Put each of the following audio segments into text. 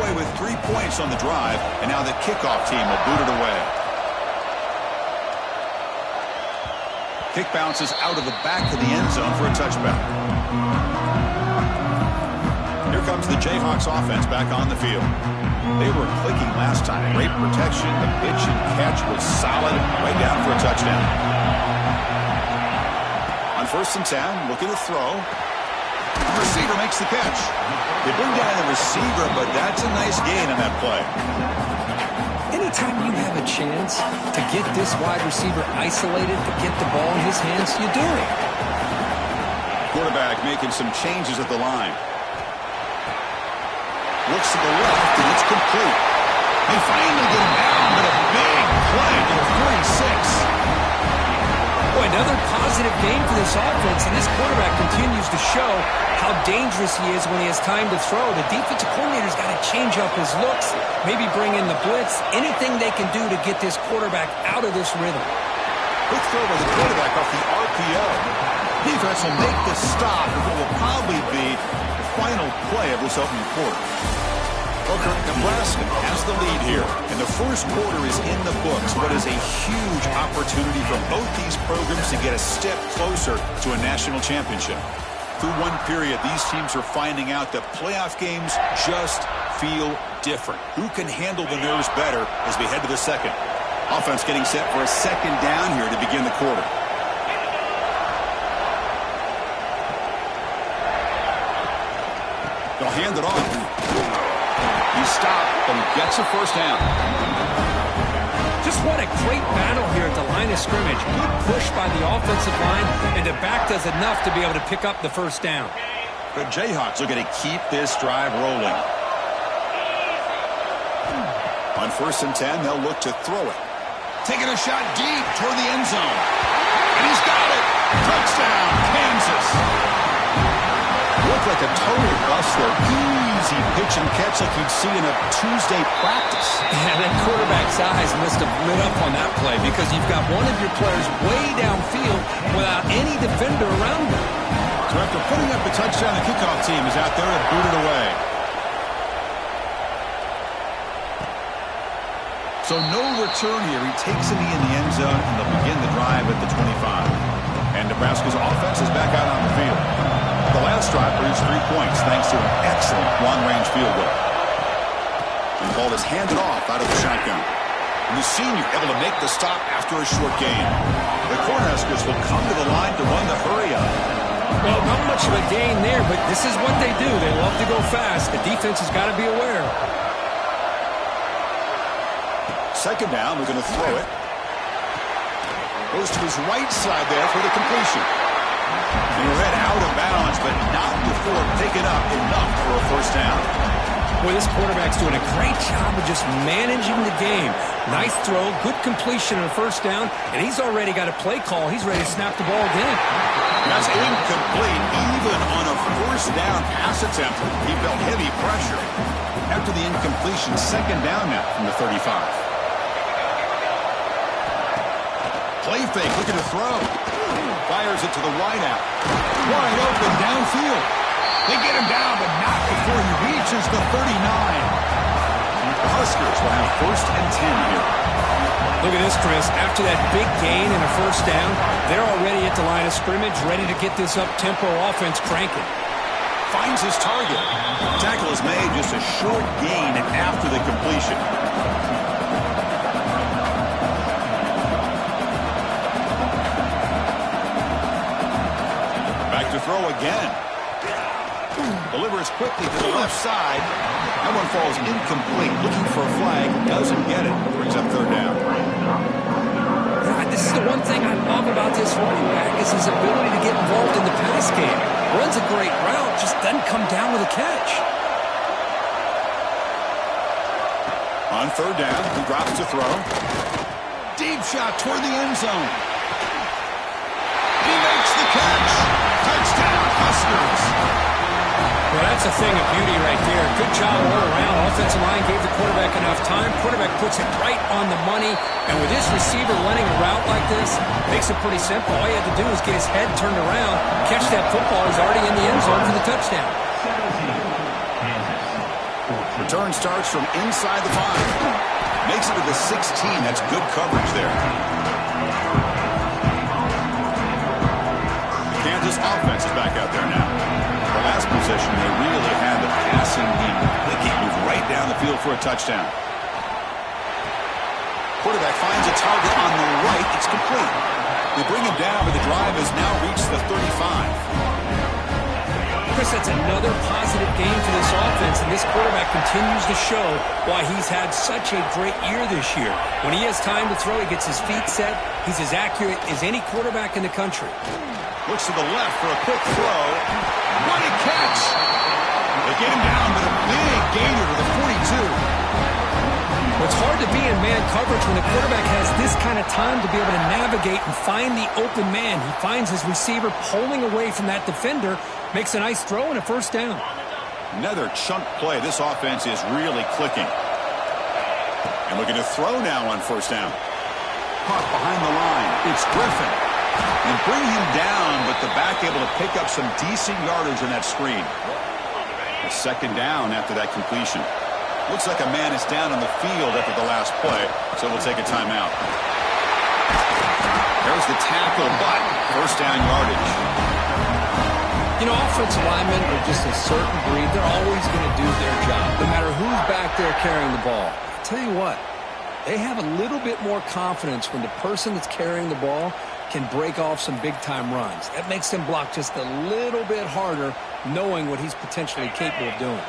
away with 3 points on the drive, and now the kickoff team will boot it away. Kick bounces out of the back of the end zone for a touchback. Here comes the Jayhawks offense back on the field. They were clicking last time. Great protection. The pitch and catch was solid. Right down for a touchdown. On 1st and 10, looking to throw. The receiver makes the catch. They bring down the receiver, but that's a nice gain on that play. Anytime you have a chance to get this wide receiver isolated, to get the ball in his hands, you do it. Quarterback making some changes at the line. Looks to the left, and it's complete. They finally get him down, but a big play to the 46. Boy, another positive game for this offense, and this quarterback continues to show how dangerous he is when he has time to throw. The defensive coordinator's got to change up his looks, maybe bring in the blitz, anything they can do to get this quarterback out of this rhythm. Quick throw by the quarterback off the RPO. Defense will make the stop of what will probably be the final play of this opening quarter. Booker, Nebraska has the lead here, and the first quarter is in the books. What is a huge opportunity for both these programs to get a step closer to a national championship. Through one period, these teams are finding out that playoff games just feel different. Who can handle the nerves better as we head to the second? Offense getting set for a second down here to begin the quarter. They'll hand it off. He stopped, but he gets a first down. Just what a great battle here at the line of scrimmage. Good push by the offensive line, and the back does enough to be able to pick up the first down. The Jayhawks are going to keep this drive rolling. On 1st and 10, they'll look to throw it. Taking a shot deep toward the end zone. And he's got it. Touchdown, Kansas. Looked like a total bust there. Easy pitch and catch like you'd see in a Tuesday practice. Yeah, that quarterback's eyes must have lit up on that play because you've got one of your players way downfield without any defender around him. So after putting up the touchdown, the kickoff team is out there to boot it away. So no return here. He takes a knee in the end zone, and they'll begin the drive at the 25. And Nebraska's offense is back out on the field. The last drive produced 3 points thanks to an excellent long-range field goal. And the ball is handed off out of the shotgun. And the senior able to make the stop after a short gain. The Cornhuskers will come to the line to run the hurry up. Well, not much of a gain there, but this is what they do. They love to go fast. The defense has got to be aware. Second down, we're going to throw it. Goes to his right side there for the completion. And he'll head out of bounds, but not before picking up enough for a first down. Boy, this quarterback's doing a great job of just managing the game. Nice throw, good completion on first down, and he's already got a play call. He's ready to snap the ball again. That's incomplete. Even on a first down pass attempt, he felt heavy pressure. After the incompletion, second down now from the 35. Play fake, looking to throw. Fires it to the wideout. Wide open downfield. They get him down, but not before he reaches the 39. The Huskers will have 1st and 10 here. Look at this, Chris. After that big gain and a first down, they're already at the line of scrimmage, ready to get this up-tempo offense cranking. Finds his target. Tackle is made, just a short gain after the completion. Back to throw again. Delivers quickly to the left side. That one falls incomplete. Looking for a flag. Doesn't get it. Brings up third down. This is the one thing I love about this running back is his ability to get involved in the pass game. Runs a great route, just doesn't come down with a catch. On third down, he drops to throw. Deep shot toward the end zone. He makes the catch. Touchdown, Huskers. Well, that's a thing of beauty right there. Good job all around. Offensive line gave the quarterback enough time. Quarterback puts it right on the money. And with this receiver running a route like this, makes it pretty simple. All you have to do is get his head turned around, catch that football. He's already in the end zone for the touchdown. 17, Kansas, 14. Return starts from inside the 5. Makes it to the 16. That's good coverage there. The Kansas offense is back out there now. The last possession, they really had the passing game. They can't move right down the field for a touchdown. Quarterback finds a target on the right. It's complete. They bring him down, but the drive has now reached the 35. Chris, that's another positive game for this offense, and this quarterback continues to show why he's had such a great year this year. When he has time to throw, he gets his feet set. He's as accurate as any quarterback in the country. Looks to the left for a quick throw. What a catch! They get him down, but a big gainer to the 42. Well, it's hard to be in man coverage when the quarterback has this kind of time to be able to navigate and find the open man. He finds his receiver pulling away from that defender, makes a nice throw and a first down. Another chunk play. This offense is really clicking. And looking to throw now on first down. Caught behind the line. It's Griffin. And bring him down, but the back able to pick up some decent yardage on that screen. A second down after that completion. Looks like a man is down on the field after the last play, so we'll take a timeout. There's the tackle, but first down yardage. You know, offensive linemen are just a certain breed. They're always going to do their job, no matter who's back there carrying the ball. I'll tell you what, they have a little bit more confidence when the person that's carrying the ball can break off some big-time runs. That makes them block just a little bit harder, knowing what he's potentially capable of doing.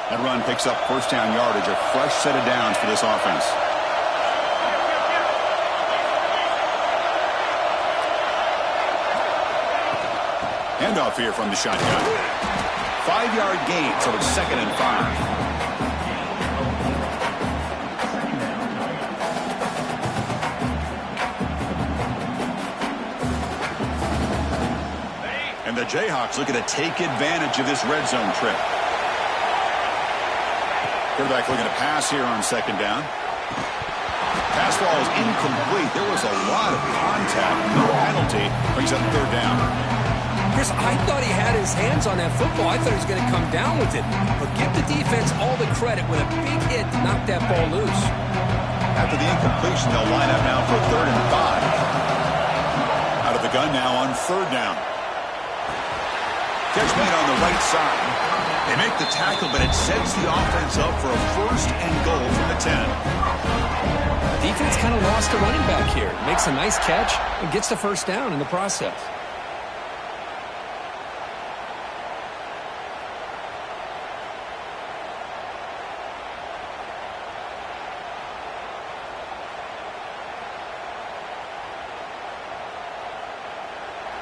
That run picks up first down yardage, a fresh set of downs for this offense. Handoff here from the shotgun. 5-yard gain, so it's 2nd and 5. And the Jayhawks looking to take advantage of this red zone trip. Quarterback looking to pass here on 2nd down. Pass ball is incomplete. There was a lot of contact. No penalty. Brings up 3rd down. Chris, I thought he had his hands on that football. I thought he was going to come down with it. But give the defense all the credit with a big hit to knock that ball loose. After the incompletion, they'll line up now for 3rd and 5. Out of the gun now on 3rd down. Catch made on the right side. They make the tackle, but it sets the offense up for a 1st and goal from the 10. Defense kind of lost a running back here. Makes a nice catch and gets the first down in the process.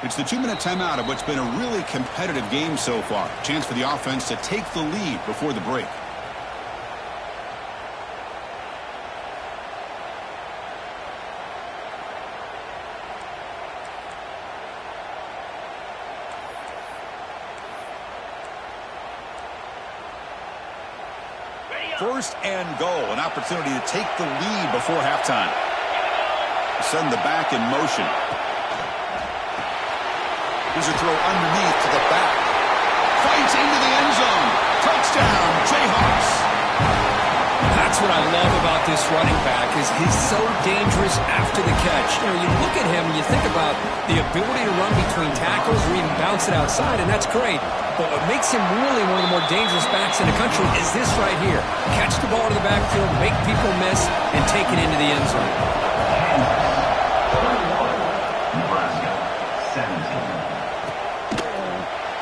It's the 2-minute timeout of what's been a really competitive game so far. Chance for the offense to take the lead before the break. First and goal, an opportunity to take the lead before halftime. Send the back in motion. Here's a throw underneath to the back. Fights into the end zone. Touchdown, Jayhawks. That's what I love about this running back is he's so dangerous after the catch. You know, you look at him and you think about the ability to run between tackles or even bounce it outside, and that's great. But what makes him really one of the more dangerous backs in the country is this right here. Catch the ball to the backfield, make people miss, and take it into the end zone.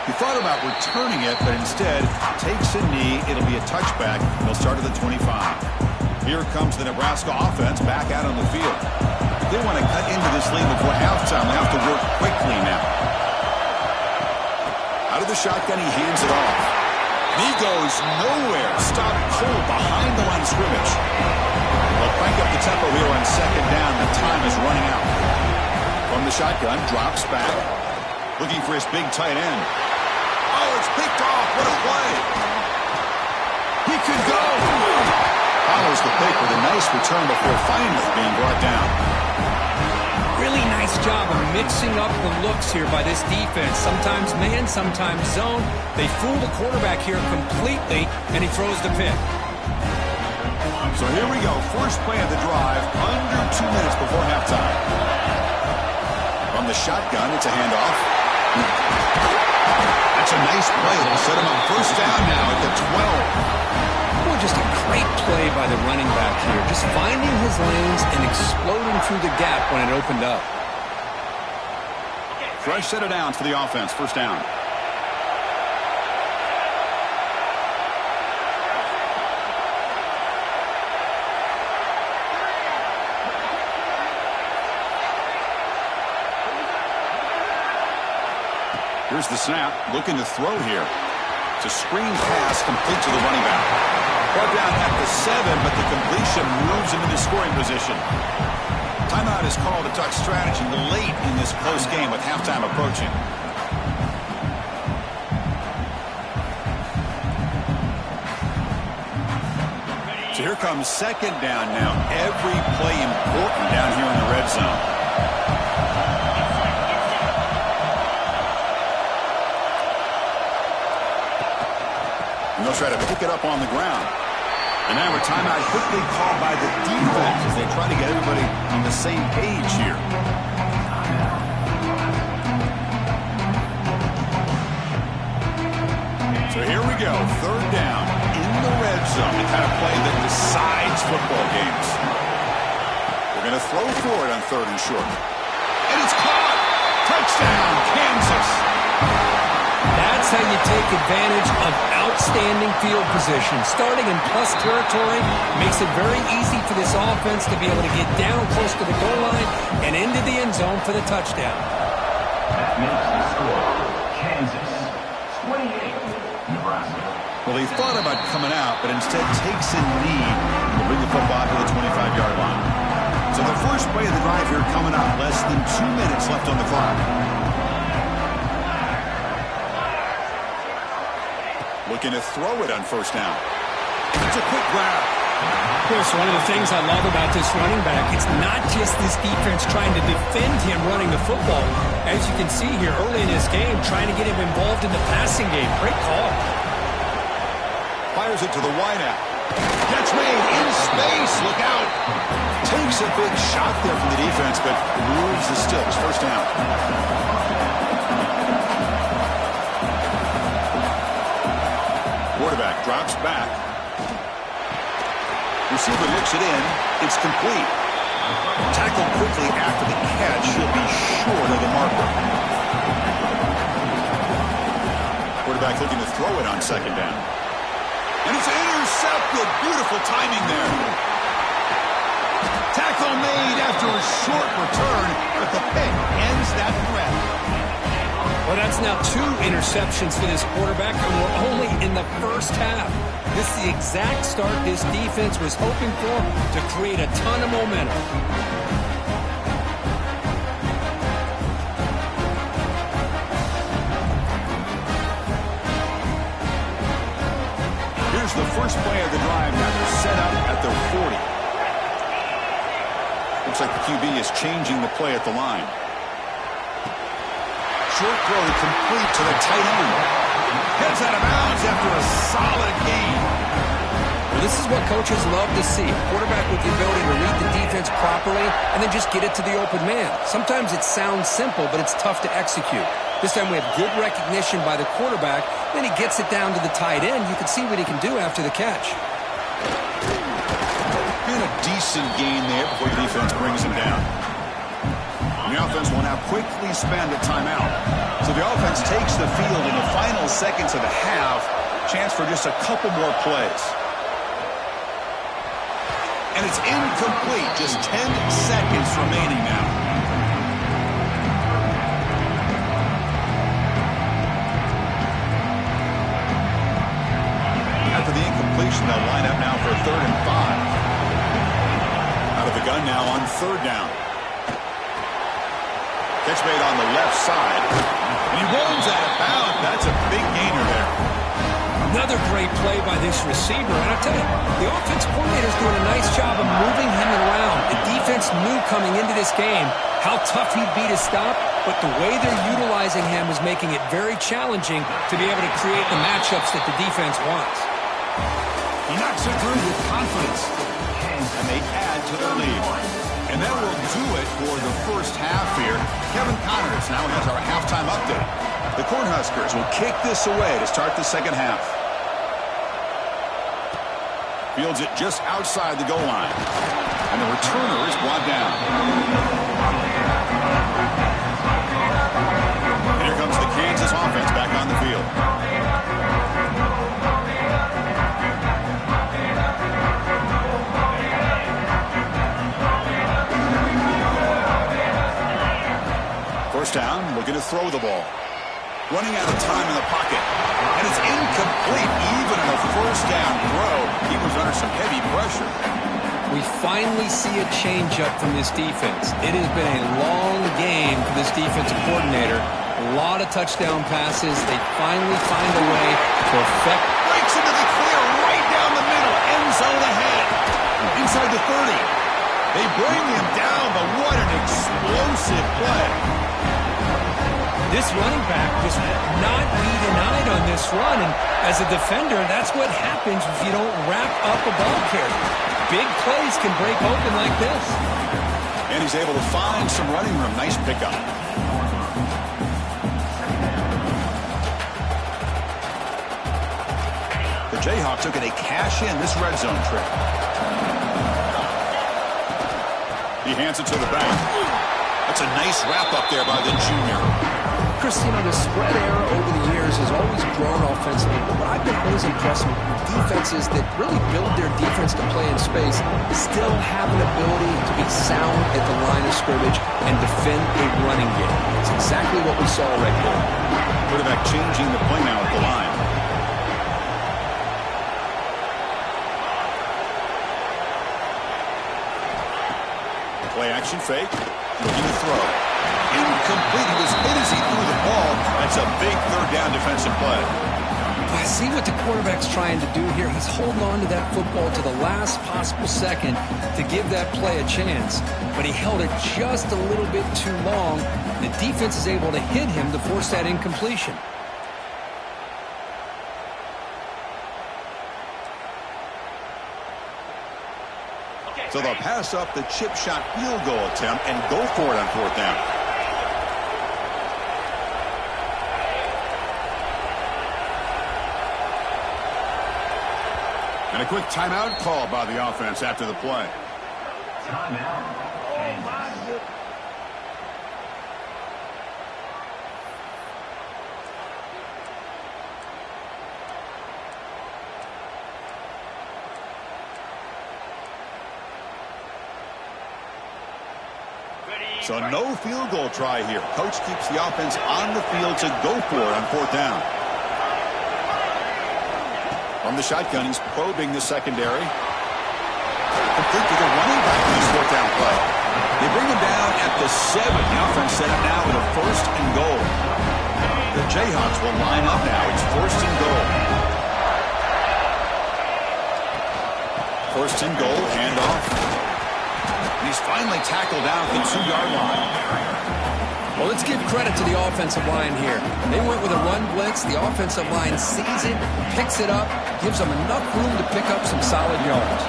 He thought about returning it, but instead takes a knee. It'll be a touchback. They'll start at the 25. Here comes the Nebraska offense back out on the field. If they want to cut into this lead before halftime, they have to work quickly now. Out of the shotgun, he hands it off. He goes nowhere. Stop cold behind the line of scrimmage. They'll crank up the tempo here on 2nd down. The time is running out. From the shotgun, drops back. Looking for his big tight end. Oh, it's picked off. What a play. He could go. Follows the pick with a nice return before finally being brought down. Really nice job of mixing up the looks here by this defense. Sometimes man, sometimes zone. They fool the quarterback here completely, and he throws the pick. So here we go. First play of the drive, under 2 minutes before halftime. From the shotgun, it's a handoff. That's a nice play. It'll set him up first down now at the 12. Well, just a great play by the running back here. Just finding his lanes and exploding through the gap when it opened up. Fresh set of downs for the offense. First down. Here's the snap. Looking to throw here. It's a screen pass complete to the running back. Brought down at the 7, but the completion moves him into scoring position. Timeout is called to talk strategy late in this close game with halftime approaching. So here comes second down now. Every play important down here in the red zone. And they'll try to pick it up on the ground. And now a timeout quickly called by the defense as they try to get everybody on the same page here. So here we go. Third down in the red zone. The kind of play that decides football games. They're going to throw for it on third and short. And it's caught. Touchdown, Kansas. That's how you take advantage of outstanding field position. Starting in plus territory makes it very easy for this offense to be able to get down close to the goal line and into the end zone for the touchdown. That makes the score Kansas 28, Nebraska. Well, he thought about coming out, but instead takes a lead to bring the football to the 25-yard line. So the first play of the drive here coming up. Less than 2 minutes left on the clock. Looking to throw it on first down. It's a quick grab. Of course, one of the things I love about this running back, it's not just this defense trying to defend him running the football. As you can see here early in this game, trying to get him involved in the passing game. Great call. Fires it to the wideout. Catch made in space. Look out. Takes a big shot there from the defense, but moves the sticks. First down. Quarterback drops back. Receiver looks it in. It's complete. Tackled quickly after the catch. He'll be short of the marker. Quarterback looking to throw it on second down. And it's intercepted. Beautiful timing there. Tackle made after a short return, but the pick ends that threat. Well, that's now 2 interceptions for this quarterback, and we're only in the first half. This is the exact start this defense was hoping for to create a ton of momentum. Here's the first play of the drive. Now they're set up at their 40. Looks like the QB is changing the play at the line. Short throw complete to the tight end. Heads out of bounds after a solid gain. Well, this is what coaches love to see. A quarterback with the ability to read the defense properly and then just get it to the open man. Sometimes it sounds simple, but it's tough to execute. This time we have good recognition by the quarterback. Then he gets it down to the tight end. You can see what he can do after the catch. And a decent gain there before the defense brings him down. The offense will now quickly spend a timeout. So the offense takes the field in the final seconds of the half. Chance for just a couple more plays. And it's incomplete. Just 10 seconds remaining now. After the incompletion, they'll line up now for 3rd and 5. Out of the gun now on 3rd down. Catch made on the left side. And he rolls out of bounds. That's a big gainer there. Another great play by this receiver. And I'll tell you, the offensive coordinator's doing a nice job of moving him around. The defense knew coming into this game how tough he'd be to stop, but the way they're utilizing him is making it very challenging to be able to create the matchups that the defense wants. He knocks it through with confidence, and they add to their lead. And that will do it for the first half here. Kevin Connors now has our halftime update. The Cornhuskers will kick this away to start the second half. Fields it just outside the goal line. And the returner is brought down. And here comes the Kansas offense back on the field. First down, looking to throw the ball. Running out of time in the pocket. And it's incomplete even in a first down throw. He was under some heavy pressure. We finally see a change-up from this defense. It has been a long game for this defensive coordinator. A lot of touchdown passes. They finally find a way to affect. Breaks into the clear right down the middle. End zone ahead. Inside the 30. They bring him down, but what an explosive play. This running back just not be denied on this run. And as a defender, that's what happens if you don't wrap up a ball carrier. Big plays can break open like this. And he's able to find some running room. Nice pickup. The Jayhawks are going to cash in this red zone trip. He hands it to the back. That's a nice wrap up there by the junior. Chris, you know, the spread era over the years has always grown offensively, but what I've been always impressed with defenses that really build their defense to play in space still have an ability to be sound at the line of scrimmage and defend a running game. It's exactly what we saw right there. Quarterback changing the play now at the line. Play action fake. Looking to throw. Incomplete. He was hit as he threw the ball. That's a big third down defensive play. I see what the quarterback's trying to do here. He's holding on to that football to the last possible second to give that play a chance. But he held it just a little bit too long. The defense is able to hit him to force that incompletion. So they'll pass up the chip shot field goal attempt and go for it on fourth down. And a quick timeout call by the offense after the play. Timeout. Kansas. So no field goal try here. Coach keeps the offense on the field to go for it on fourth down. From the shotgun, he's probing the secondary. Complete with a running back in this fourth down play. They bring him down at the 7. The offense set up now with a first and goal. The Jayhawks will line up now. It's first and goal. First and goal, handoff. And he's finally tackled down at the 2-yard line. Well, let's give credit to the offensive line here. They went with a run blitz. The offensive line sees it, picks it up, gives them enough room to pick up some solid yards.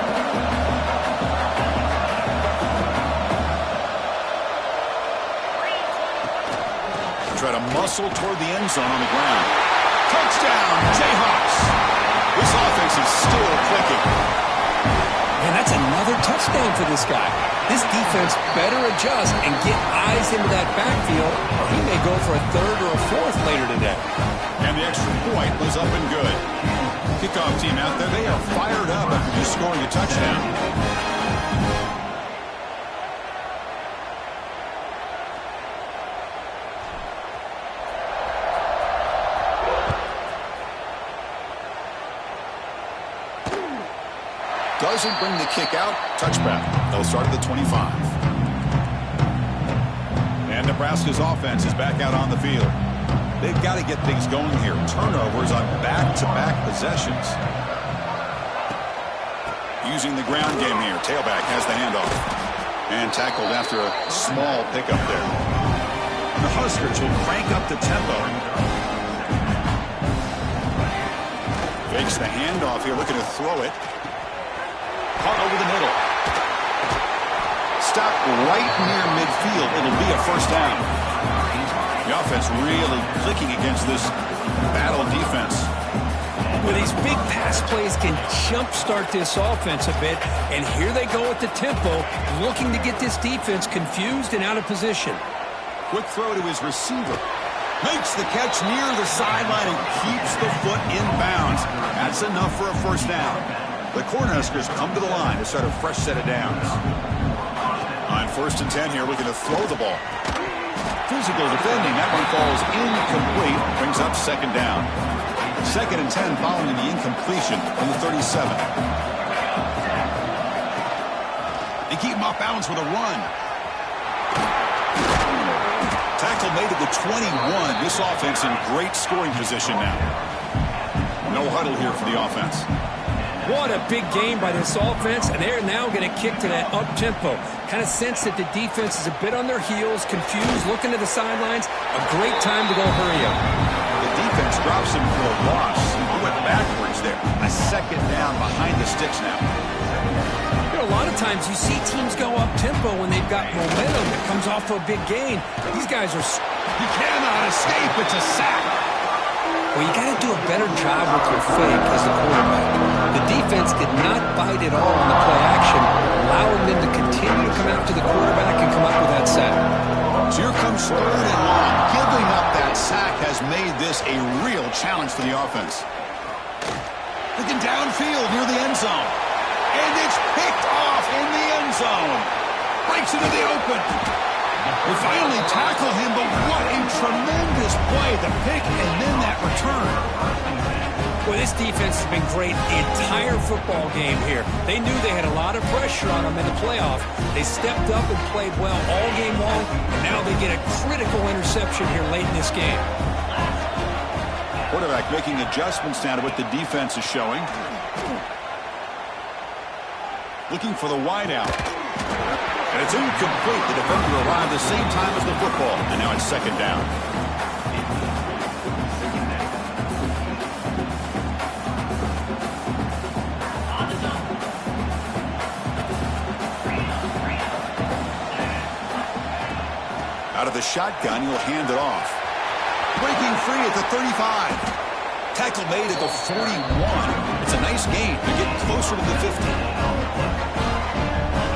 Try to muscle toward the end zone on the ground. Touchdown, Jayhawks. This offense is still clicking. And that's another touchdown for this guy. This defense better adjust and get eyes into that backfield, or he may go for a third or a fourth later today. And the extra point was up and good. Kickoff team out there, they are fired up after just scoring a touchdown. Doesn't bring the kick out. Touchback. They'll start at the 25. And Nebraska's offense is back out on the field. They've got to get things going here. Turnovers on back-to-back possessions. Using the ground game here. Tailback has the handoff. And tackled after a small pickup there. The Huskers will crank up the tempo. Fakes the handoff here, looking to throw it. Caught over the middle. Stopped right near midfield. It'll be a first down. The offense really clicking against this battle defense. Well, these big pass plays can jumpstart this offense a bit, and here they go at the tempo, looking to get this defense confused and out of position. Quick throw to his receiver. Makes the catch near the sideline and keeps the foot in bounds. That's enough for a first down. The Cornhuskers come to the line to start a fresh set of downs. On 1st and 10 here, looking to throw the ball. Physical defending. That one falls incomplete. Brings up 2nd down. 2nd and 10 following the incompletion on the 37. They keep him off balance with a run. Tackle made at the 21. This offense in great scoring position now. No huddle here for the offense. What a big game by this offense, and they're now going to kick to that up-tempo. Kind of sense that the defense is a bit on their heels, confused, looking to the sidelines. A great time to go hurry up. The defense drops him for a loss. He went backwards there. A 2nd down behind the sticks now. You know, a lot of times you see teams go up-tempo when they've got momentum that comes off for a big gain. These guys are... He cannot escape. It's a sack. Well, you got to do a better job with your fake as the quarterback. The defense did not bite at all on the play action, allowing them to continue to come after the quarterback and come up with that sack. So here comes 3rd and long. Giving up that sack has made this a real challenge for the offense. Looking downfield near the end zone. And it's picked off in the end zone. Breaks into the open. They finally tackle him, but what a tremendous play. The pick and then that return. Well, this defense has been great the entire football game here. They knew they had a lot of pressure on them in the playoff. They stepped up and played well all game long, and now they get a critical interception here late in this game. Quarterback making adjustments now to what the defense is showing. Looking for the wideout. And it's incomplete. The defender arrived the same time as the football, and now it's 2nd down. Out of the shotgun, he'll hand it off. Breaking free at the 35. Tackle made at the 41. It's a nice gain. They're getting closer to the 50.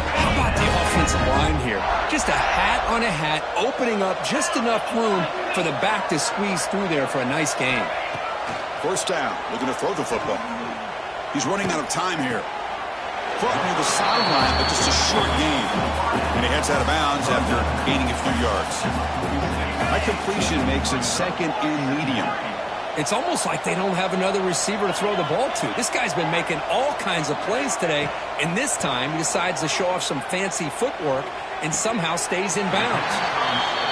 How about the offensive line here? Just a hat on a hat, opening up just enough room for the back to squeeze through there for a nice gain. 1st down. Looking to throw the football. He's running out of time here. Caught near the sideline, but just a short gain. And he heads out of bounds after gaining a few yards. That completion makes it 2nd and medium. It's almost like they don't have another receiver to throw the ball to. This guy's been making all kinds of plays today, and this time he decides to show off some fancy footwork and somehow stays in bounds.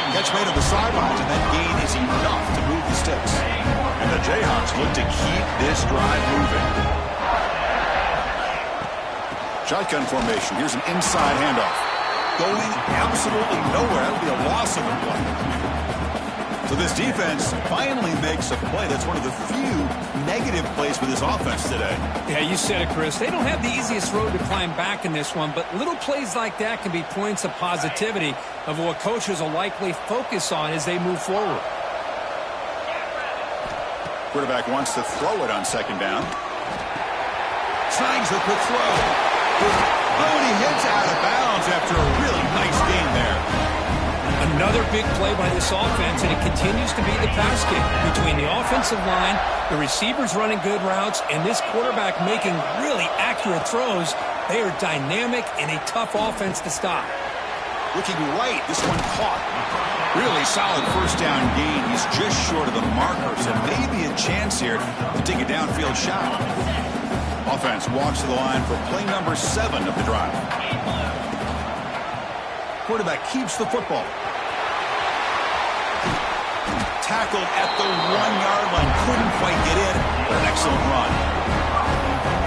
Catch made on the sidelines, and that gain is enough to move the sticks. And the Jayhawks look to keep this drive moving. Shotgun formation. Here's an inside handoff. Going absolutely nowhere. That'll be a loss of a play. So this defense finally makes a play. That's one of the few negative plays for this offense today. Yeah, you said it, Chris. They don't have the easiest road to climb back in this one, but little plays like that can be points of positivity of what coaches will likely focus on as they move forward. Quarterback wants to throw it on 2nd down. Snags the quick throw. Oh, and he hits out of bounds after a really nice gain there. Another big play by this offense, and it continues to be the pass game between the offensive line, the receivers running good routes, and this quarterback making really accurate throws. They are dynamic and a tough offense to stop. Looking right, this one caught. Really solid 1st down gain. He's just short of the markers, and maybe a chance here to take a downfield shot. Offense walks to the line for play number 7 of the drive. Quarterback keeps the football. tackled at the 1-yard line. Couldn't quite get in, but an excellent run.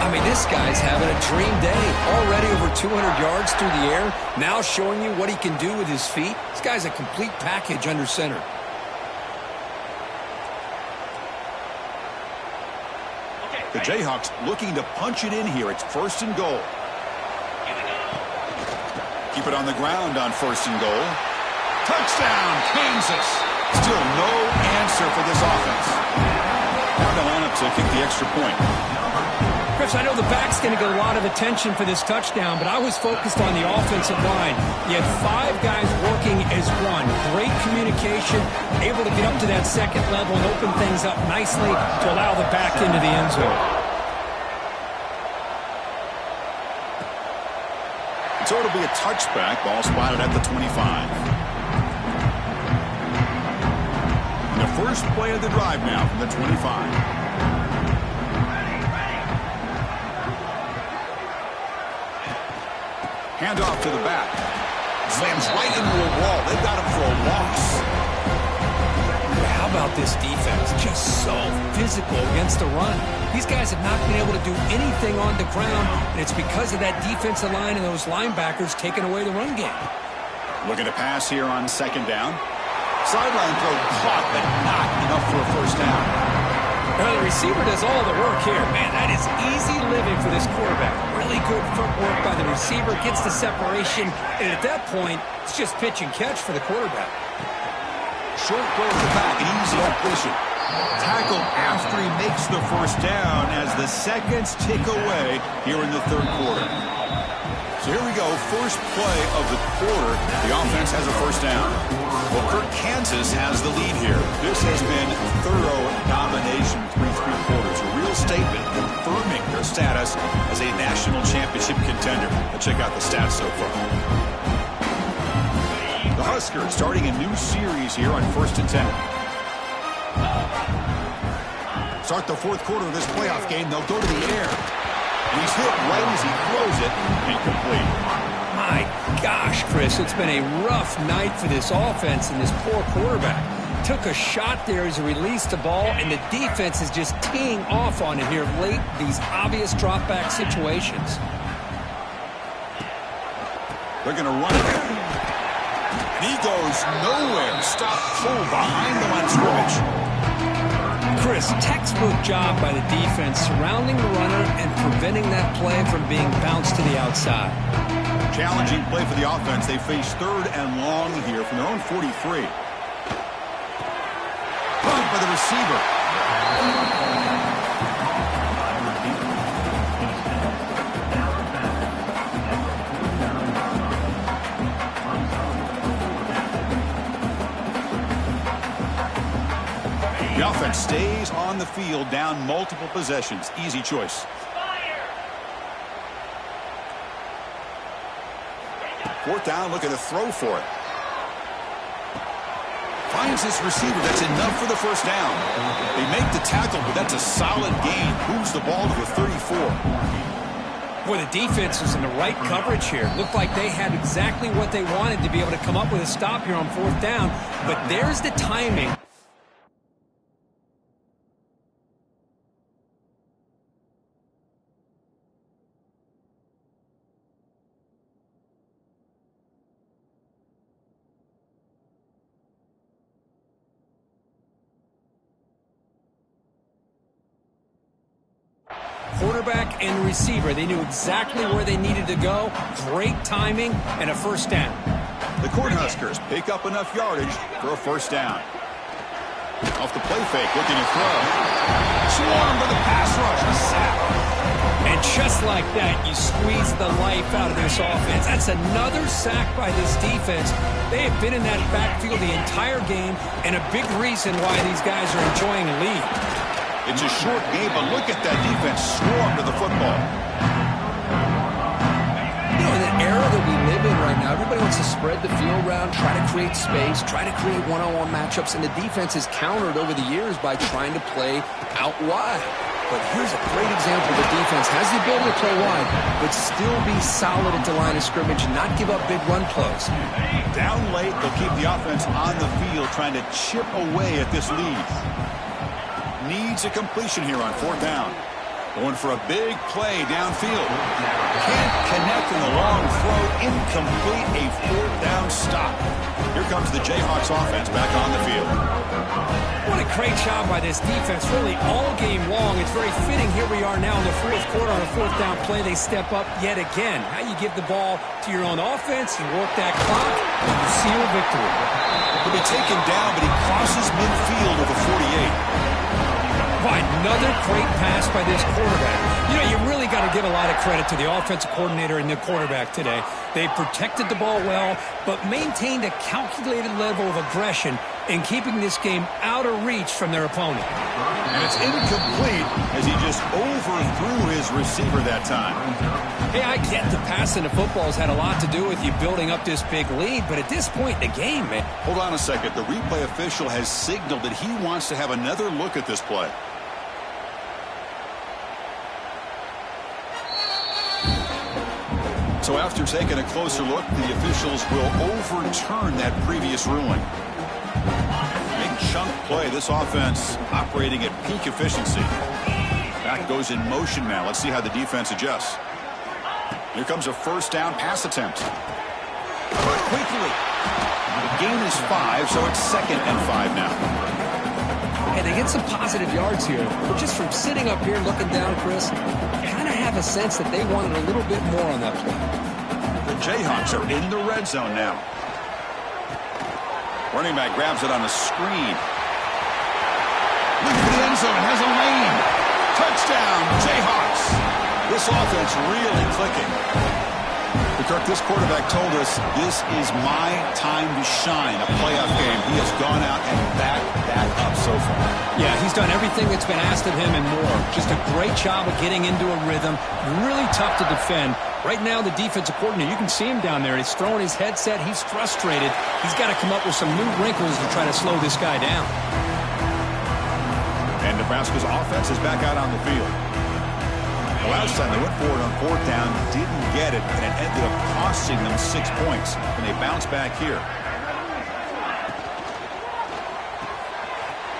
I mean, this guy's having a dream day. Already over 200 yards through the air. Now showing you what he can do with his feet. This guy's a complete package under center. The Jayhawks looking to punch it in here. It's 1st and goal. Keep it on the ground on 1st and goal. Touchdown, Kansas. Still no answer for this offense. Now the lineup to kick the extra point. Chris, I know the back's going to get a lot of attention for this touchdown, but I was focused on the offensive line. You had 5 guys working as one. Great communication, able to get up to that second level and open things up nicely to allow the back into the end zone. So it'll be a touchback. Ball spotted at the 25. And the first play of the drive now from the 25. Handoff to the back. Slams right into a wall. They've got him for a loss. How about this defense? Just so physical against the run. These guys have not been able to do anything on the ground, and it's because of that defensive line and those linebackers taking away the run game. Looking to pass here on 2nd down. Sideline throw caught, but not enough for a 1st down. Well, the receiver does all the work here. Man, that is easy living for this quarterback. Really good footwork by the receiver, gets the separation, and at that point, it's just pitch and catch for the quarterback. Short throw to the back, an easy completion. Tackled after he makes the 1st down as the seconds tick away here in the 3rd quarter. So here we go, first play of the quarter. The offense has a 1st down. Well, Kirk, Kansas has the lead here. This has been thorough domination through 3 quarters. A real statement confirming their status as a national championship contender. Let's check out the stats so far. The Huskers starting a new series here on 1st and 10. Start the 4th quarter of this playoff game. They'll go to the air. He's hit right as he throws it. Incomplete. My gosh, Chris, it's been a rough night for this offense and this poor quarterback. Took a shot there as he released the ball, and the defense is just teeing off on it here late, these obvious drop-back situations. They're going to run it. And he goes nowhere. Stop pulled behind the line of scrimmage. Chris, textbook job by the defense surrounding the runner and preventing that play from being bounced to the outside. Challenging play for the offense. They face 3rd and long here from their own 43. Punt by the receiver. The offense stays on the field, down multiple possessions. Easy choice. 4th down, looking to throw for it. Finds this receiver. That's enough for the 1st down. They make the tackle, but that's a solid gain. Moves the ball to the 34. Boy, the defense was in the right coverage here. Looked like they had exactly what they wanted to be able to come up with a stop here on 4th down. But there's the timing. Quarterback and receiver, they knew exactly where they needed to go. Great timing and a 1st down. The Cornhuskers pick up enough yardage for a 1st down. Off the play fake, looking to throw. Swarmed by the pass rush, a sack. And just like that, you squeeze the life out of this offense. That's another sack by this defense. They have been in that backfield the entire game, and a big reason why these guys are enjoying a lead. It's a short game, but look at that defense swarm to the football. You know, in the era that we live in right now, everybody wants to spread the field around, try to create space, try to create one-on-one matchups, and the defense is countered over the years by trying to play out wide. But here's a great example. The defense has the ability to play wide, but still be solid at the line of scrimmage and not give up big run plays. Down late, they'll keep the offense on the field, trying to chip away at this lead. Needs a completion here on 4th down. Going for a big play downfield. Can't connect in the long throw. Incomplete. A 4th down stop. Here comes the Jayhawks offense back on the field. What a great job by this defense, really all game long. It's very fitting. Here we are now in the 4th quarter on a 4th down play. They step up yet again. How you give the ball to your own offense, you work that clock, and you seal a victory. He'll be taken down, but he crosses midfield of the 48. By another great pass by this quarterback. You know, you really got to give a lot of credit to the offensive coordinator and the quarterback today. They protected the ball well, but maintained a calculated level of aggression in keeping this game out of reach from their opponent. And it's incomplete as he just overthrew his receiver that time. Hey, I get the passing of football has had a lot to do with you building up this big lead, but at this point in the game, man. Hold on a second. The replay official has signaled that he wants to have another look at this play. So after taking a closer look, the officials will overturn that previous ruling. Big chunk play. This offense operating at peak efficiency. Back goes in motion now. Let's see how the defense adjusts. Here comes a 1st down pass attempt. But quickly. The gain is 5, so it's 2nd and 5 now. Hey, they get some positive yards here, but just from sitting up here looking down, Chris, kind of have a sense that they wanted a little bit more on that play. The Jayhawks are in the red zone now. Running back grabs it on a screen. Looking for the end zone, has a lane. Touchdown, Jayhawks. This offense really clicking. Kirk, this quarterback told us this is my time to shine, a playoff game. He has gone out and backed that up so far. Yeah, he's done everything that's been asked of him and more. Just a great job of getting into a rhythm. Really tough to defend. Right now, the defensive coordinator, you can see him down there. He's throwing his headset. He's frustrated. He's got to come up with some new wrinkles to try to slow this guy down. And Nebraska's offense is back out on the field. The last time they went forward on 4th down, didn't get it, and it ended up costing them 6 points. And they bounce back here.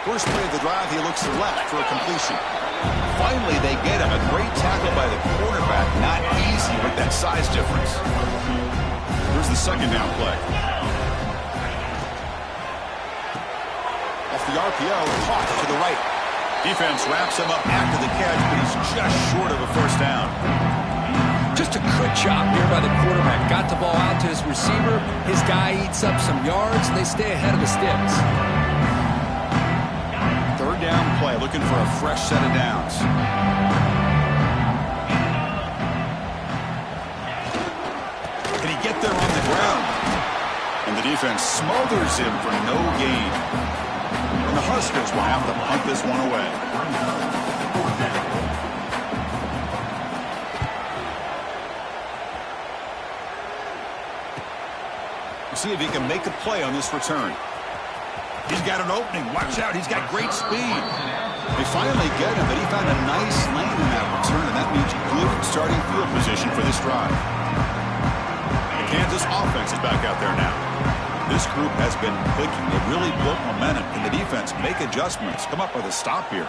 First play of the drive, he looks left for a completion. Finally, they get him. A great tackle by the quarterback. Not easy with that size difference. Here's the 2nd down play. Off the RPO, caught to the right. Defense wraps him up after the catch, but he's just short of a 1st down. Just a good job here by the quarterback. Got the ball out to his receiver. His guy eats up some yards, and they stay ahead of the sticks. 3rd down play, looking for a fresh set of downs. Can he get there on the ground? And the defense smothers him for no gain. And the Huskers will have to punt this one away. See if he can make a play on this return. He's got an opening. Watch out. He's got great speed. They finally get him, but he found a nice lane in that return, and that means good starting field position for this drive. The Kansas offense is back out there now. This group has been clicking. They've really built momentum. And the defense make adjustments. Come up with a stop here.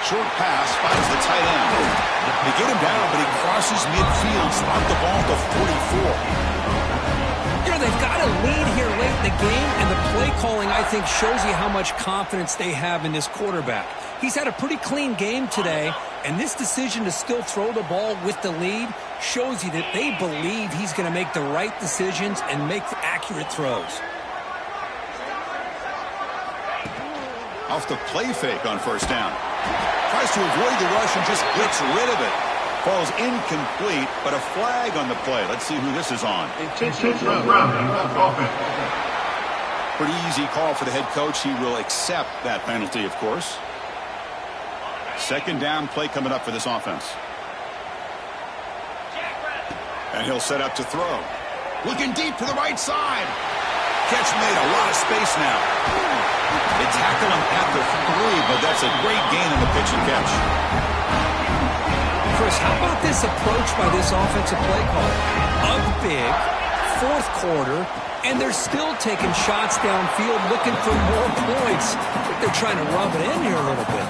Short pass finds the tight end. They get him down, but he crosses midfield. Spot the ball to 44. You know, they've got a lead here late in the game, and the play calling, I think, shows you how much confidence they have in this quarterback. He's had a pretty clean game today, and this decision to still throw the ball with the lead shows you that they believe he's going to make the right decisions and make the accurate throws. Off the play fake on 1st down. Tries to avoid the rush and just gets rid of it. Falls incomplete, but a flag on the play. Let's see who this is on. Pretty easy call for the head coach. He will accept that penalty, of course. 2nd down play coming up for this offense. And he'll set up to throw. Looking deep to the right side. catch made. A lot of space now. They tackle him at the 3, but that's a great gain on the pitch and catch. Chris, how about this approach by this offensive play caller? Up big, fourth quarter, and they're still taking shots downfield looking for more points. I think they're trying to rub it in here a little bit.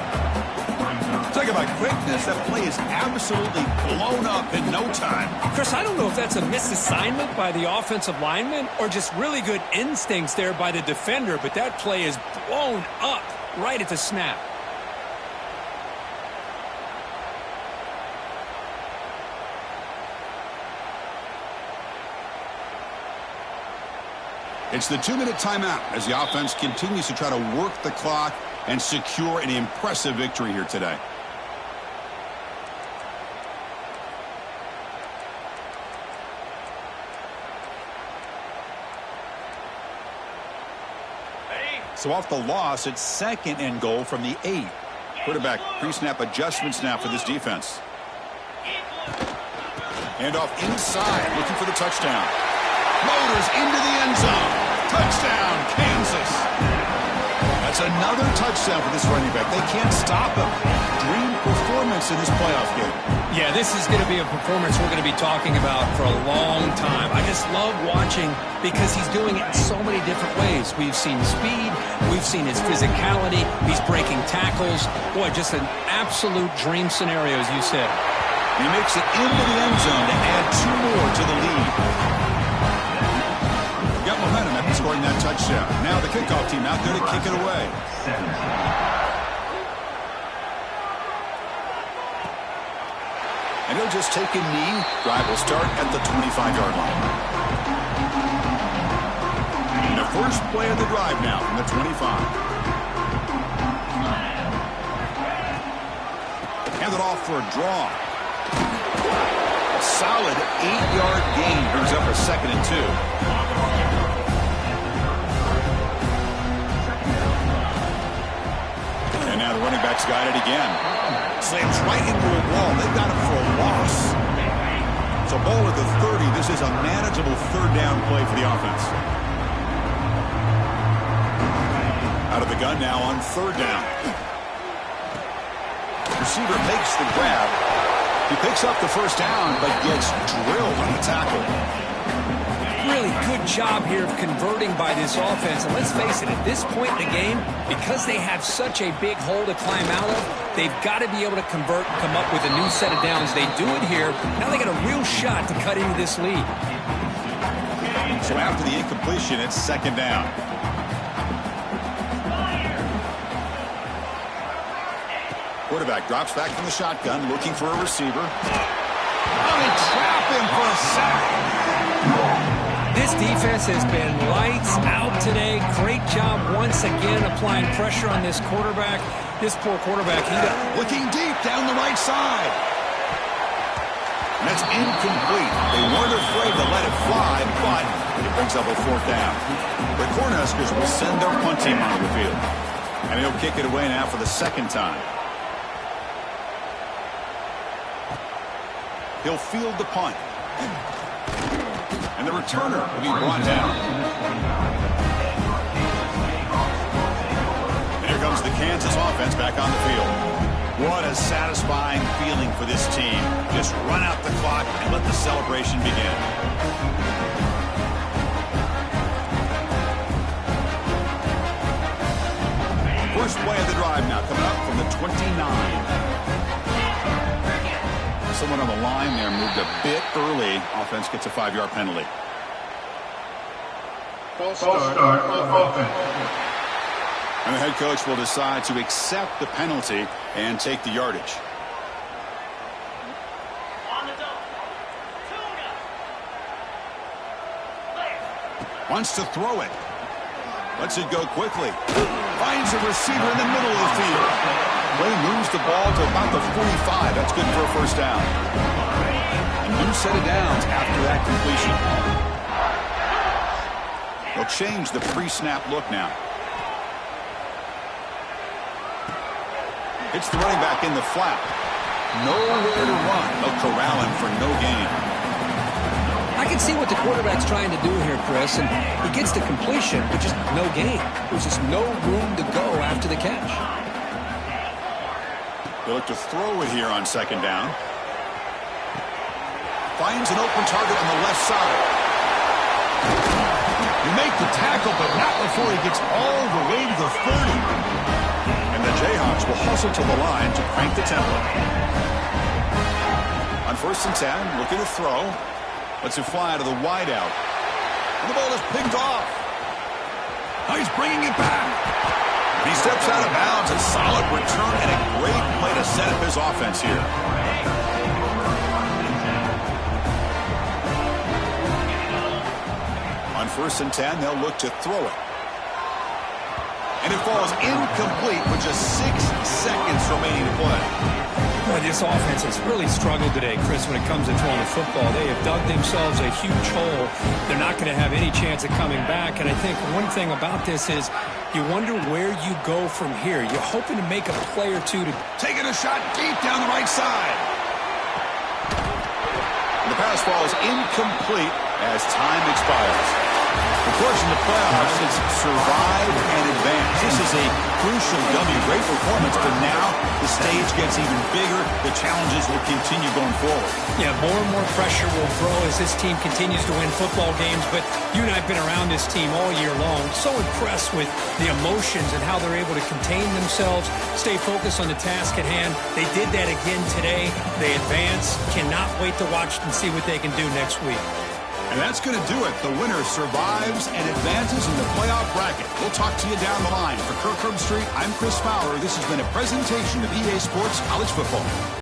Talk about quickness. That play is absolutely blown up in no time. Chris, I don't know if that's a misassignment by the offensive lineman or just really good instincts there by the defender, but that play is blown up right at the snap. It's the 2-minute timeout as the offense continues to try to work the clock and secure an impressive victory here today. So off the loss, it's 2nd and goal from the 8. Quarterback pre-snap adjustments now for this defense. And off inside, looking for the touchdown. Motors into the end zone. Touchdown, Kansas. That's another touchdown for this running back. They can't stop him. Dream performance in this playoff game. Yeah, this is going to be a performance we're going to be talking about for a long time. I just love watching because he's doing it in so many different ways. We've seen speed. We've seen his physicality. He's breaking tackles. Boy, just an absolute dream scenario, as you said. He makes it into the end zone to add 2 more to the lead. Got momentum after scoring that touchdown. Now the kickoff team out there to kick it away. And he'll just take a knee. Drive will start at the 25-yard line. And the first play of the drive now from the 25. Hand it off for a draw. A solid 8-yard gain brings up a 2nd and 2. And now the running back's got it again. Slams right into a wall. They've got him for a loss. So ball at the 30. This is a manageable 3rd down play for the offense. Out of the gun now on 3rd down. Receiver makes the grab. He picks up the 1st down, but gets drilled on the tackle. Really good job here of converting by this offense. And let's face it, at this point in the game, because they have such a big hole to climb out of, they've got to be able to convert and come up with a new set of downs. They do it here. Now they got a real shot to cut into this lead. So after the incompletion, it's 2nd down. Quarterback drops back from the shotgun, looking for a receiver. Oh, they trap him for a sack. This defense has been lights out today. Great job once again applying pressure on this quarterback. This poor quarterback, looking deep down the right side. And that's incomplete. They weren't afraid to let it fly, but it brings up a 4th down. The Cornhuskers will send their punt team onto the field. And he'll kick it away now for the 2nd time. He'll field the punt. And the returner will be brought down. And here comes the Kansas offense back on the field. What a satisfying feeling for this team. Just run out the clock and let the celebration begin. First play of the drive now coming up from the 29. Someone on the line there moved a bit early. Offense gets a 5-yard penalty. False start offense. And the head coach will decide to accept the penalty and take the yardage. Wants to throw it. Lets it go quickly. Finds a receiver in the middle of the field. Play moves the ball to about the 45. That's good for a 1st down. A new set of downs after that completion. They'll change the pre-snap look now. It's the running back in the flat. Nowhere to run. They'll corral him for no gain. I can see what the quarterback's trying to do here, Chris, and he gets the completion, but just no gain. There's just no room to go after the catch. They look to throw it here on second down. Finds an open target on the left side. You make the tackle, but not before he gets all the way to the 30. And the Jayhawks will hustle to the line to crank the tempo. On 1st and 10, looking to throw. Lets it fly to the wideout. And the ball is picked off. Now he's bringing it back. He steps out of bounds. A solid return and a great play to set up his offense here. On 1st and 10, they'll look to throw it. And it falls incomplete with just 6 seconds remaining to play. Boy, this offense has really struggled today, Chris, when it comes to throwing the football. They have dug themselves a huge hole. They're not going to have any chance of coming back. And I think one thing about this is you wonder where you go from here. You're hoping to make a play or two to... Taking a shot deep down the right side. The pass falls incomplete as time expires. Of course, in the playoffs, it's survive and advance. This is a crucial W. Great performance, but now the stage gets even bigger. The challenges will continue going forward. Yeah, more and more pressure will grow as this team continues to win football games. But you and I have been around this team all year long. So impressed with the emotions and how they're able to contain themselves, stay focused on the task at hand. They did that again today. They advance. Cannot wait to watch and see what they can do next week. And that's going to do it. The winner survives and advances in the playoff bracket. We'll talk to you down the line. For Kirk Herbstreit, I'm Chris Fowler. This has been a presentation of EA Sports College Football.